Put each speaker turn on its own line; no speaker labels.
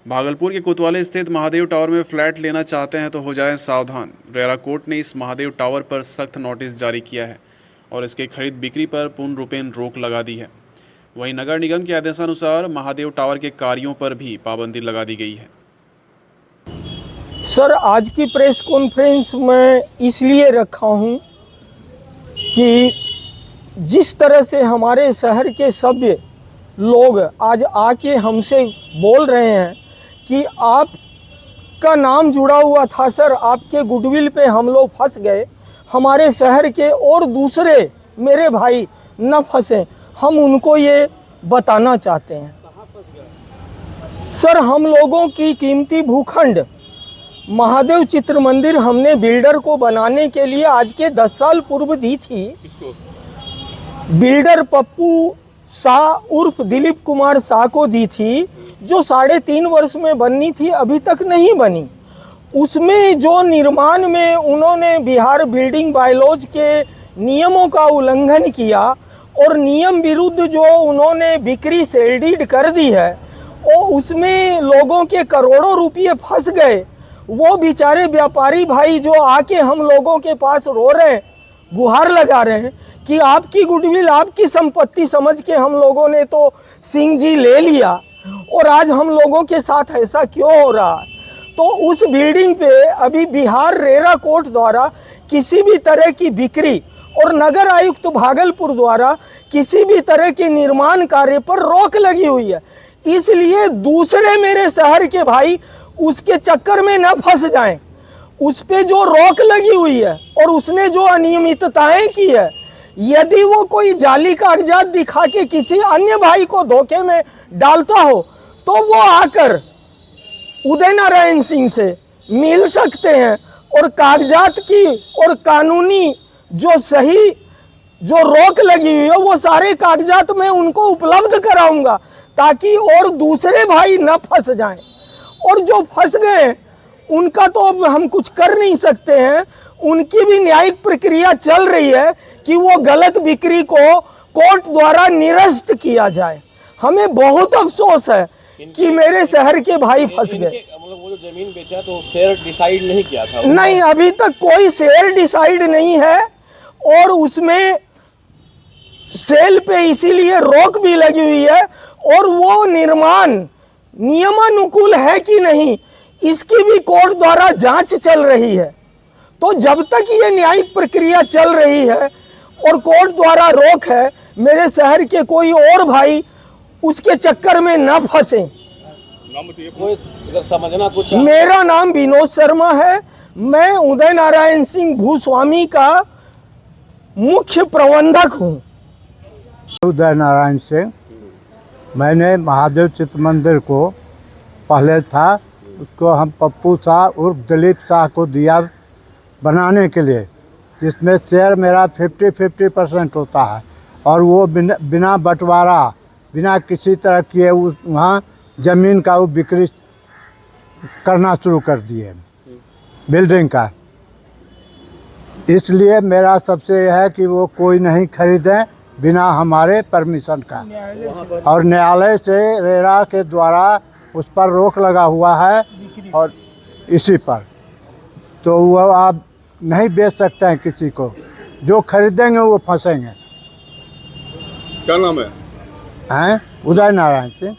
भागलपुर के कोतवाली स्थित महादेव टावर में फ्लैट लेना चाहते हैं तो हो जाएं सावधान। रेरा कोर्ट ने इस महादेव टावर पर सख्त नोटिस जारी किया है और इसके खरीद बिक्री पर पूर्ण रूपेण रोक लगा दी है। वहीं नगर निगम के आदेशानुसार महादेव टावर के कार्यों पर भी पाबंदी लगा दी गई है।
सर, आज की प्रेस कॉन्फ्रेंस में इसलिए रखा हूं कि जिस तरह से हमारे शहर के सभ्य लोग आज आके हमसे बोल रहे हैं कि आपका नाम जुड़ा हुआ था सर, आपके गुडविल पे हम लोग फंस गए, हमारे शहर के और दूसरे मेरे भाई न फंसे, हम उनको ये बताना चाहते हैं।
कहाँ फंस गए?
सर, हम लोगों की कीमती भूखंड महादेव चित्र मंदिर हमने बिल्डर को बनाने के लिए आज के 10 साल पूर्व दी थी।
किसको?
बिल्डर पप्पू शाह उर्फ दिलीप कुमार शाह को दी थी, जो 3.5 वर्ष में बननी थी, अभी तक नहीं बनी। उसमें जो निर्माण में उन्होंने बिहार बिल्डिंग बायलॉज के नियमों का उल्लंघन किया और नियम विरुद्ध जो उन्होंने बिक्री सेल डीड कर दी है, और उसमें लोगों के करोड़ों रुपये फंस गए। वो बेचारे व्यापारी भाई जो आके हम लोगों के पास रो रहे हैं, गुहार लगा रहे हैं कि आपकी गुडविल, आपकी संपत्ति समझ के हम लोगों ने तो सिंह जी ले लिया और आज हम लोगों के साथ ऐसा क्यों हो रहा है। तो उस बिल्डिंग पे अभी बिहार रेरा कोर्ट द्वारा किसी भी तरह की बिक्री और नगर आयुक्त भागलपुर द्वारा किसी भी तरह के निर्माण कार्य पर रोक लगी हुई है। इसलिए दूसरे मेरे शहर के भाई उसके चक्कर में न फंस जाएं। उस पे जो रोक लगी हुई है और उसने जो अनियमितताएं की है, यदि वो कोई जाली कागजात दिखा के किसी अन्य भाई को धोखे में डालता हो तो वो आकर उदय नारायण सिंह से मिल सकते हैं और कागजात की और कानूनी जो सही जो रोक लगी हुई है वो सारे कागजात मैं उनको उपलब्ध कराऊंगा ताकि और दूसरे भाई न फंस जाएं। और जो फंस गए उनका तो अब हम कुछ कर नहीं सकते हैं, उनकी भी न्यायिक प्रक्रिया चल रही है कि वो गलत बिक्री को कोर्ट द्वारा निरस्त किया जाए। हमें बहुत अफसोस है कि मेरे शहर के भाई फंस गए।
मतलब वो जो जमीन बेचा तो शेयर डिसाइड नहीं किया था?
नहीं, अभी तक कोई शेयर डिसाइड नहीं है और उसमें सेल पे इसीलिए रोक भी लगी हुई है और वो निर्माण नियमानुकूल है कि नहीं इसकी भी कोर्ट द्वारा जांच चल रही है। तो जब तक ये न्यायिक प्रक्रिया चल रही है और कोर्ट द्वारा रोक है, मेरे शहर के कोई और भाई उसके चक्कर में न फंसे।
अगर समझना कुछ,
मेरा नाम विनोद शर्मा है, मैं उदय नारायण सिंह भूस्वामी का मुख्य प्रबंधक हूँ।
उदय नारायण सिंह, मैंने महादेव चित्र मंदिर को पहले था, उसको हम पप्पू शाह उर्फ दिलीप शाह को दिया बनाने के लिए, जिसमें शेयर मेरा 50-50% होता है और वो बिना बंटवारा, बिना किसी तरह किए उस वहाँ ज़मीन का वो बिक्री करना शुरू कर दिए बिल्डिंग का। इसलिए मेरा सबसे यह है कि वो कोई नहीं खरीदें बिना हमारे परमिशन का, और न्यायालय से रेरा के द्वारा उस पर रोक लगा हुआ है और इसी पर तो वो आप नहीं बेच सकते हैं किसी को, जो खरीदेंगे वो फंसेंगे।
क्या नाम है?
हैं? उदय नारायण सिंह।